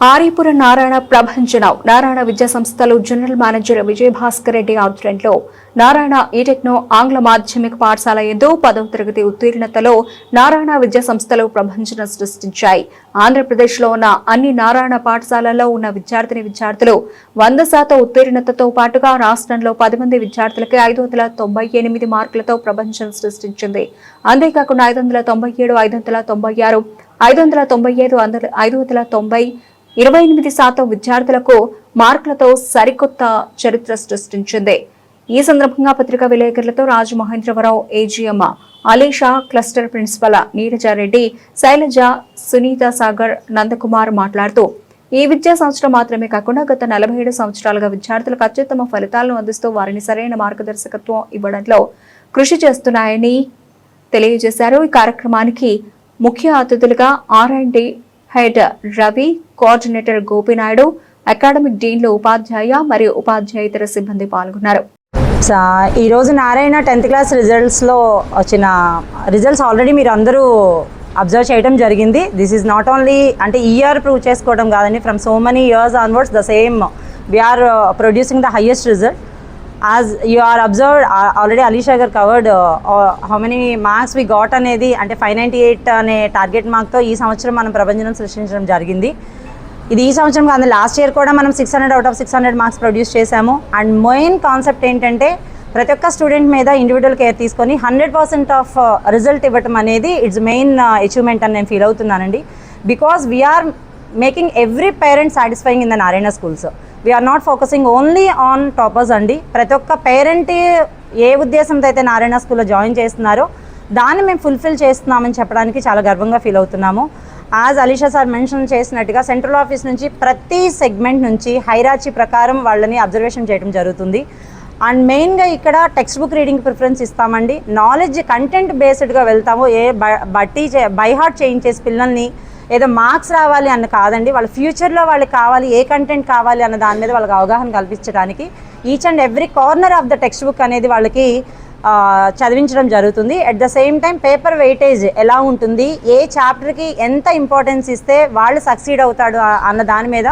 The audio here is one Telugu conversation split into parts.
ఆర్యపుర నారాయణ ప్రభంజనవ్ నారాయణ విద్యా సంస్థలు జనరల్ మేనేజర్ విజయభాస్కర్ రెడ్డి ఆధ్వర్యంలో నారాయణ ఈటెక్నో ఆంగ్ల మాధ్యమిక పాఠశాల యందు 10వ తరగతి ఉత్తీర్ణతలో నారాయణ విద్యా సంస్థలు ప్రభంజనం సృష్టించాయి. ఆంధ్రప్రదేశ్లో ఉన్న అన్ని నారాయణ పాఠశాలల్లో ఉన్న విద్యార్థులు 100% ఉత్తీర్ణతతో పాటుగా రాష్ట్రంలో 10 మంది విద్యార్థులకి 598 మార్కులతో ప్రభంజనం సృష్టించింది. అంతేకాకుండా 597, 596, 595, 590 28% విద్యార్థులకు మార్కులతో సరికొత్త చరిత్ర సృష్టించింది. ఈ సందర్భంగా పత్రికా విలేకరులతో Rajamahendravaram AGM Alisha, cluster principal Neeraja Reddy, Shailaja, Sunitha Sagar, Nandakumar మాట్లాడుతూ ఈ విద్యా సంవత్సరం మాత్రమే కాకుండా గత 47 సంవత్సరాలుగా విద్యార్థులకు అత్యుత్తమ ఫలితాలను అందిస్తూ వారిని సరైన మార్గదర్శకత్వం ఇవ్వడంలో కృషి చేస్తున్నాయని తెలియజేశారు. ఈ కార్యక్రమానికి ముఖ్య అతిథులుగా R&D head Ravi, coordinator Gopinaidu, academic డీన్లు, ఉపాధ్యాయ మరియు ఉపాధ్యాయేతర సిబ్బంది పాల్గొన్నారు. ఈరోజు నారాయణ 10th క్లాస్ రిజల్ట్స్లో వచ్చిన రిజల్ట్స్ ఆల్రెడీ మీరు అందరూ అబ్జర్వ్ చేయడం జరిగింది. దిస్ ఈజ్ నాట్ ఓన్లీ అంటే ఇయర్ ప్రూవ్ చేసుకోవడం కాదండి, from so many years onwards the same we are producing the highest result. As you are observed, already Alisha gar covered how many marks we got అనేది అంటే 598 అనే టార్గెట్ మార్క్తో ఈ సంవత్సరం మనం ప్రభంజనం సృష్టించడం జరిగింది. ఇది ఈ సంవత్సరం కాదు, లాస్ట్ ఇయర్ కూడా మనం 600 out of 600 మార్క్స్ ప్రొడ్యూస్ చేశాము. అండ్ మెయిన్ కాన్సెప్ట్ ఏంటంటే ప్రతి ఒక్క స్టూడెంట్ మీద ఇండివిజువల్ కేర్ తీసుకొని 100% ఆఫ్ రిజల్ట్ ఇవ్వటం అనేది ఇట్స్ మెయిన్ అచీవ్మెంట్ అని నేను ఫీల్ అవుతున్నానండి. Because we are making every parent satisfying in the Narayana schools. We are not focusing only on toppers అండి. ప్రతి ఒక్క పేరెంట్ ఏ ఉద్దేశంతో అయితే నారాయణ స్కూల్లో జాయిన్ చేస్తున్నారో దాన్ని మేము ఫుల్ఫిల్ చేస్తున్నామని చెప్పడానికి చాలా గర్వంగా ఫీల్ అవుతున్నాము. యాజ్ అలీషా సార్ మెన్షన్ చేసినట్టుగా సెంట్రల్ ఆఫీస్ నుంచి ప్రతి సెగ్మెంట్ నుంచి హైరార్కీ ప్రకారం వాళ్ళని అబ్జర్వేషన్ చేయడం జరుగుతుంది. అండ్ మెయిన్గా ఇక్కడ టెక్స్ట్ బుక్ రీడింగ్ ప్రిఫరెన్స్ ఇస్తామండి. నాలెడ్జ్ కంటెంట్ బేస్డ్గా వెళ్తాము. బై హార్ట్ చేయించేసి పిల్లల్ని ఏదో మార్క్స్ రావాలి అన్న కాదండి, వాళ్ళ ఫ్యూచర్లో వాళ్ళకి కావాలి, ఏ కంటెంట్ కావాలి అన్న దాని మీద వాళ్ళకి అవగాహన కల్పించడానికి each and every corner of the text book అనేది వాళ్ళకి చదివించడం జరుగుతుంది. At the same time paper weightage ఎలా ఉంటుంది, ఏ చాప్టర్కి ఎంత ఇంపార్టెన్స్ ఇస్తే వాళ్ళు సక్సీడ్ అవుతాడు అన్న దాని మీద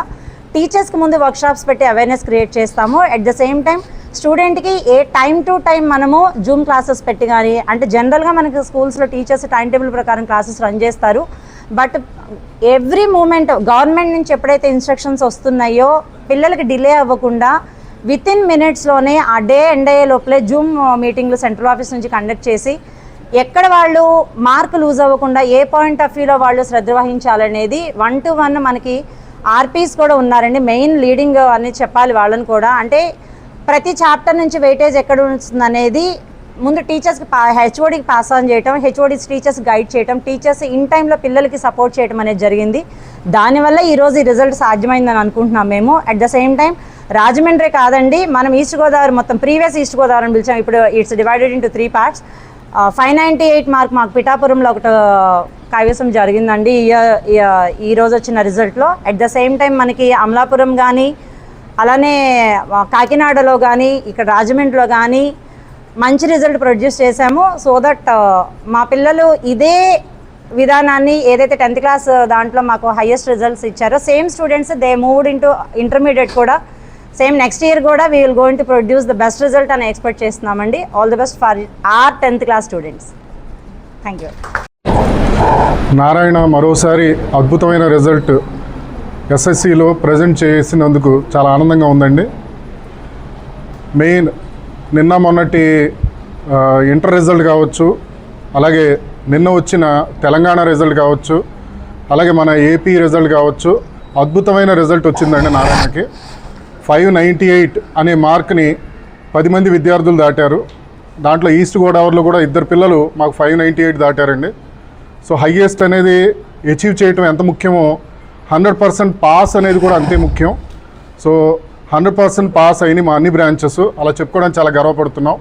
టీచర్స్కి ముందు వర్క్షాప్స్ పెట్టి అవేర్నెస్ క్రియేట్ చేస్తాము. అట్ ద సేమ్ టైం స్టూడెంట్కి ఏ టైం టు టైం మనము జూమ్ క్లాసెస్ పెట్టి కానీ, అంటే జనరల్గా మనకి స్కూల్స్లో టీచర్స్ టైం టేబుల్ ప్రకారం క్లాసెస్ రన్ చేస్తారు. బట్ ఎవ్రీ మూమెంట్ గవర్నమెంట్ నుంచి ఎప్పుడైతే ఇన్స్ట్రక్షన్స్ వస్తున్నాయో పిల్లలకి డిలే అవ్వకుండా వితిన్ మినిట్స్లోనే ఆ డే ఎండ్ అయ్యే లోపలే జూమ్ మీటింగ్లు సెంట్రల్ ఆఫీస్ నుంచి కండక్ట్ చేసి ఎక్కడ వాళ్ళు మార్క్ లూజ్ అవ్వకుండా ఏ పాయింట్ ఆఫ్ వ్యూలో వాళ్ళు శ్రద్ధ వహించాలనేది 1-to-1 మనకి ఆర్పీస్ కూడా ఉన్నారండి. మెయిన్ లీడింగ్ అని చెప్పాలి వాళ్ళని కూడా. అంటే ప్రతి చాప్టర్ నుంచి వెయిటేజ్ ఎక్కడ ఉంటుంది అనేది ముందు టీచర్స్కి హెచ్ఓడికి పాస్ ఆన్ చేయటం, హెచ్ఓడి టీచర్స్ గైడ్ చేయటం, టీచర్స్ ఇన్ టైంలో పిల్లలకి సపోర్ట్ చేయడం అనేది జరిగింది. దానివల్ల ఈరోజు ఈ రిజల్ట్ సాధ్యమైందని అనుకుంటున్నాం మేము. At the same time Rajahmundry కాదండి, మనం ఈస్ట్ గోదావరి మొత్తం ప్రీవియస్ ఈస్ట్ గోదావరి అని పిలిచాం. ఇప్పుడు it's divided into 3 parts. 598 mark మాకు పిఠాపురంలో ఒకటి కైవసం జరిగిందండి ఈరోజు వచ్చిన రిజల్ట్లో. అట్ ద సేమ్ టైం మనకి అమలాపురం కానీ, అలానే కాకినాడలో కానీ, ఇక్కడ రాజమండ్రిలో కానీ మంచి రిజల్ట్ ప్రొడ్యూస్ చేశాము. సో దట్ మా పిల్లలు ఇదే విధానాన్ని ఏదైతే 10th క్లాస్ దాంట్లో మాకు హైయెస్ట్ రిజల్ట్స్ ఇచ్చారో same students they moved into intermediate కూడా సేమ్ నెక్స్ట్ ఇయర్ కూడా we will going to produce the best result అని ఎక్స్పెక్ట్ చేస్తున్నామండి. All the best for our 10th class students. Thank you. Narayana మరోసారి అద్భుతమైన రిజల్ట్ ఎస్ఎస్సిలో ప్రజెంట్ చేసినందుకు చాలా ఆనందంగా ఉందండి. మెయిన్ నిన్న మొన్నటి ఇంటర్ రిజల్ట్ కావచ్చు, అలాగే నిన్న వచ్చిన తెలంగాణ రిజల్ట్ కావచ్చు, అలాగే మన ఏపీ రిజల్ట్ కావచ్చు, అద్భుతమైన రిజల్ట్ వచ్చిందండి నారాయణకి. 598 అనే మార్క్ని 10 మంది విద్యార్థులు దాటారు. దాంట్లో ఈస్ట్ గోదావరిలో కూడా 2 పిల్లలు మాకు 598 దాటారండి. సో హయ్యెస్ట్ అనేది అచీవ్ చేయటం ఎంత ముఖ్యమో 100% పాస్ అనేది కూడా అంతే ముఖ్యం. సో 100% పాస్ అయిన మా అన్ని బ్రాంచెస్ అలా చెప్పుకోవడానికి చాలా గర్వపడుతున్నాం.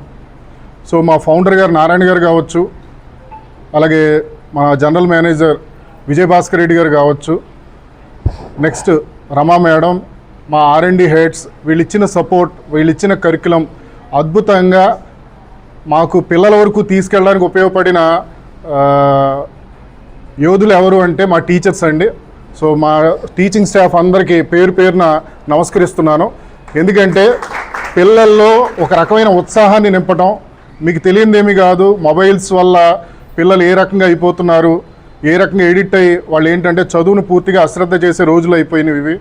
సో మా ఫౌండర్ గారు నారాయణ గారు కావచ్చు, అలాగే మా జనరల్ మేనేజర్ విజయభాస్కర్ రెడ్డి గారు కావచ్చు, నెక్స్ట్ రమా మేడం, మా R&D హెడ్స్, వీళ్ళు ఇచ్చిన సపోర్ట్, వీళ్ళు ఇచ్చిన కరికులం అద్భుతంగా మాకు పిల్లల వరకు తీసుకెళ్ళడానికి ఉపయోగపడిన యోధులు ఎవరు అంటే మా టీచర్స్ అండి. సో మా టీచింగ్ స్టాఫ్ అందరికీ పేరు పేరున నమస్కరిస్తున్నాను. ఎందుకంటే పిల్లల్లో ఒక రకమైన ఉత్సాహాన్ని నింపటం మీకు తెలియనిదేమీ కాదు. మొబైల్స్ వల్ల పిల్లలు ఏ రకంగా అయిపోతున్నారు, ఏ రకంగా ఎడిక్ట్ అయ్యి వాళ్ళు ఏంటంటే చదువును పూర్తిగా అశ్రద్ధ చేసే రోజులు అయిపోయినవి ఇవి.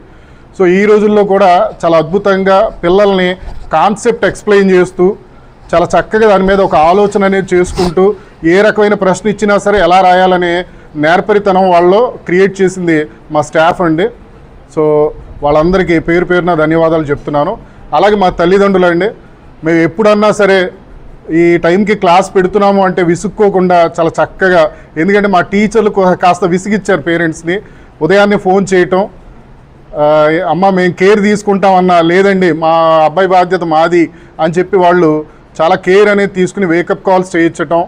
సో ఈ రోజుల్లో కూడా చాలా అద్భుతంగా పిల్లల్ని కాన్సెప్ట్ ఎక్స్ప్లెయిన్ చేస్తూ చాలా చక్కగా దాని మీద ఒక ఆలోచన అనేది చేసుకుంటూ ఏ రకమైన ప్రశ్న ఇచ్చినా సరే ఎలా రాయాలనే నేర్పరితనం వాళ్ళు క్రియేట్ చేసింది మా స్టాఫ్ అండి. సో వాళ్ళందరికీ పేరు పేరున ధన్యవాదాలు చెప్తున్నాను. అలాగే మా తల్లిదండ్రులు అండి, మేము ఎప్పుడన్నా సరే ఈ టైంకి క్లాస్ పెడుతున్నాము అంటే విసుక్కోకుండా చాలా చక్కగా, ఎందుకంటే మా టీచర్లు కాస్త విసిగిచ్చారు పేరెంట్స్ని. ఉదయాన్నే ఫోన్ చేయటం, అమ్మ మేము కేర్ తీసుకుంటామన్నా, లేదండి మా అబ్బాయి బాధ్యత మాది అని చెప్పి వాళ్ళు చాలా కేర్ అనేది తీసుకుని వేకప్ కాల్స్ చేయించటం,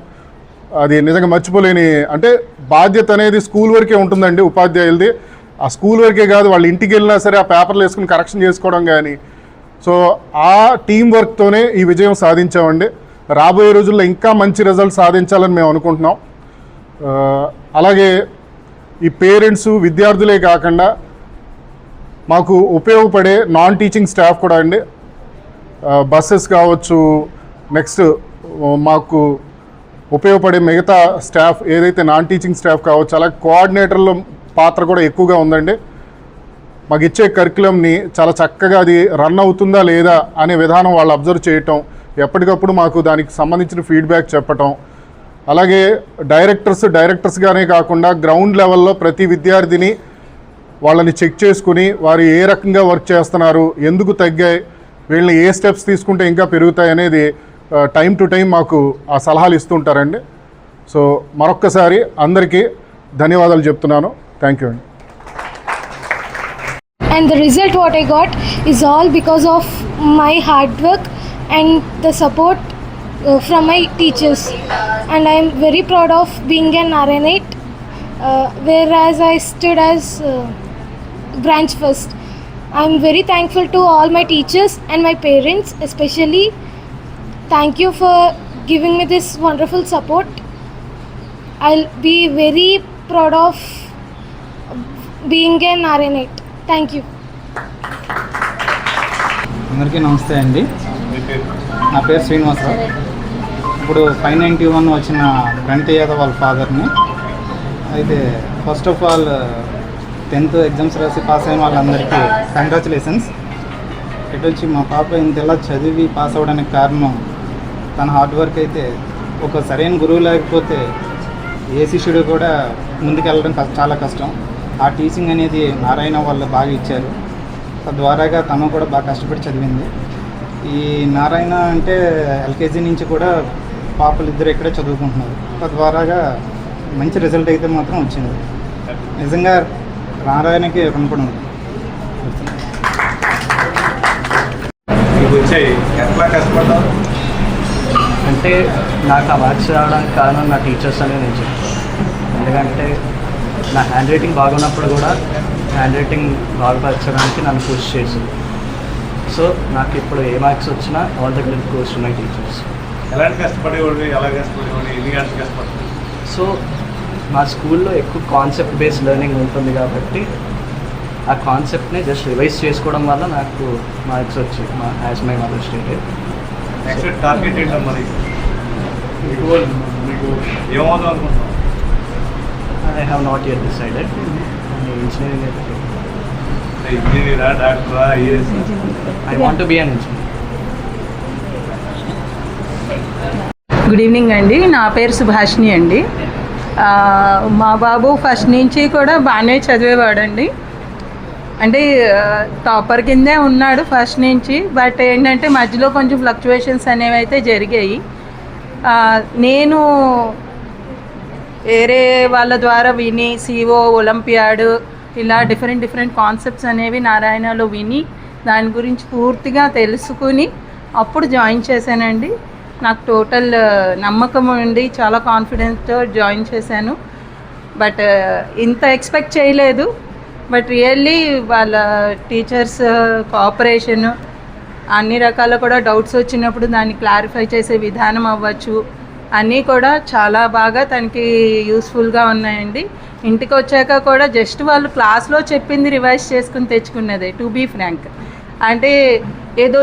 అది నిజంగా మర్చిపోలేని. అంటే బాధ్యత అనేది స్కూల్ వరకే ఉంటుందండి ఉపాధ్యాయులది. ఆ స్కూల్ వరకే కాదు, వాళ్ళు ఇంటికి వెళ్ళినా సరే ఆ పేపర్లు వేసుకుని కరెక్షన్ చేసుకోవడం కానీ. సో ఆ టీం వర్క్తోనే ఈ విజయం సాధించామండి. రాబోయే రోజుల్లో ఇంకా మంచి రిజల్ట్ సాధించాలని మేము అనుకుంటున్నాం. అలాగే ఈ పేరెంట్స్ విద్యార్థులే కాకుండా మాకు ఉపయోగపడే నాన్ టీచింగ్ స్టాఫ్ కూడా అండి, బస్సెస్ కావచ్చు, నెక్స్ట్ మాకు ఉపయోగపడే మిగతా స్టాఫ్ ఏదైతే నాన్ టీచింగ్ స్టాఫ్ కావచ్చు, అలాగే కోఆర్డినేటర్ల పాత్ర కూడా ఎక్కువగా ఉందండి. మాకు ఇచ్చే కరికులంని చాలా చక్కగా అది రన్ అవుతుందా లేదా అనే విధానం వాళ్ళు అబ్జర్వ్ చేయటం, ఎప్పటికప్పుడు మాకు దానికి సంబంధించిన ఫీడ్బ్యాక్ చెప్పటం, అలాగే డైరెక్టర్స్గానే కాకుండా గ్రౌండ్ లెవెల్లో ప్రతి విద్యార్థిని వాళ్ళని చెక్ చేసుకుని వారు ఏ రకంగా వర్క్ చేస్తున్నారు, ఎందుకు తగ్గాయి, వీళ్ళని ఏ స్టెప్స్ తీసుకుంటే ఇంకా పెరుగుతాయి అనేది టైం టు టైం మాకు ఆ సలహాలు ఇస్తుంటారండి. సో మరొక్కసారి అందరికీ ధన్యవాదాలు చెప్తున్నాను. థ్యాంక్ యూ అండి. And the result what I got is all because of my hard work and the support from my teachers, and I am very proud of being an RN8, whereas I stood as branch first. I am very thankful to all my teachers and my parents especially. Thank you for giving me this wonderful support. I'll be very proud of being an RN8. Thank you. అందరికీ నమస్తే అండి. నా పేరు శ్రీనివాసరావు. ఇప్పుడు 591 వచ్చిన ప్రణీత్ యాదవ్ వాళ్ళ ఫాదర్ని. అయితే first of all 10th exams రాసి పాస్ అయిన వాళ్ళందరికీ కంగ్రాచులేషన్స్. ఇటు వచ్చి మా పాప ఇంతలా చదివి పాస్ అవ్వడానికి కారణం తన హార్డ్ వర్క్. అయితే ఒక సరైన గురువు లేకపోతే ఏ శిష్యుడు కూడా ముందుకెళ్ళడం చాలా కష్టం. ఆ టీచింగ్ అనేది నారాయణ వాళ్ళు బాగా ఇచ్చారు. తద్వారాగా తను కూడా బాగా కష్టపడి చదివింది. ఈ నారాయణ అంటే ఎల్కేజీ నుంచి కూడా పాపలు ఇద్దరు ఇక్కడే చదువుకుంటున్నారు. తద్వారాగా మంచి రిజల్ట్ అయితే మాత్రం వచ్చింది. నిజంగా నారాయణకి రుణపడి ఎట్లా కష్టపడ్డా అంటే నాకు ఆ మార్క్స్ రావడానికి కారణం నా టీచర్స్ అనేది నేను చెప్తాను. ఎందుకంటే నా హ్యాండ్ రైటింగ్ బాగున్నప్పుడు కూడా హ్యాండ్ రైటింగ్ బాగుపరచడానికి నన్ను పుష్ చేసింది. సో నాకు ఇప్పుడు ఏ మార్క్స్ వచ్చినా all the credit goes to my teachers. ఎలాంటి కష్టపడేవాడు, ఎలా కష్టపడేవాడు, ఎన్ని గంటలు కష్టపడుతుంది? సో మా స్కూల్లో ఎక్కువ కాన్సెప్ట్ బేస్డ్ లెర్నింగ్ ఉంటుంది కాబట్టి ఆ కాన్సెప్ట్ని జస్ట్ రివైజ్ చేసుకోవడం వల్ల నాకు మార్క్స్ వచ్చి as my mother stated. Next target ఏంటో మరి మీకు ఏమవుతాం అనుకుంటున్నాం? I have not yet decided. Engineering. ఇంజనీరా, డాక్టరా, IAS? I want to be an engineer. Good evening అండి. నా పేరు సుభాషిణి అండి. మా బాబు ఫస్ట్ నుంచి కూడా బాగానే చదివేవాడండి. అంటే టాపర్ కిందే ఉన్నాడు ఫస్ట్ నుంచి. బట్ ఏంటంటే మధ్యలో కొంచెం ఫ్లక్చువేషన్స్ అనేవి అయితే జరిగాయి. నేను వేరే వాళ్ళ ద్వారా విని CO ఒలింపియాడ్ ఇలా డిఫరెంట్ కాన్సెప్ట్స్ అనేవి నారాయణలో విని దాని గురించి పూర్తిగా తెలుసుకుని అప్పుడు జాయిన్ చేశానండి. నాకు టోటల్ నమ్మకం ఉండి చాలా కాన్ఫిడెన్స్తో జాయిన్ చేశాను. బట్ ఇంత ఎక్స్పెక్ట్ చేయలేదు. బట్ రియల్లీ వాళ్ళ టీచర్స్ కోఆపరేషన్, అన్ని రకాల కూడా డౌట్స్ వచ్చినప్పుడు దాన్ని క్లారిఫై చేసే విధానం అవ్వచ్చు, అన్నీ కూడా చాలా బాగా తనకి యూస్ఫుల్గా ఉన్నాయండి. ఇంటికి వచ్చాక కూడా జస్ట్ వాళ్ళు క్లాస్లో చెప్పింది రివైజ్ చేసుకుని తెచ్చుకున్నదే, టు బీ ఫ్రాంక్. అంటే ఏదో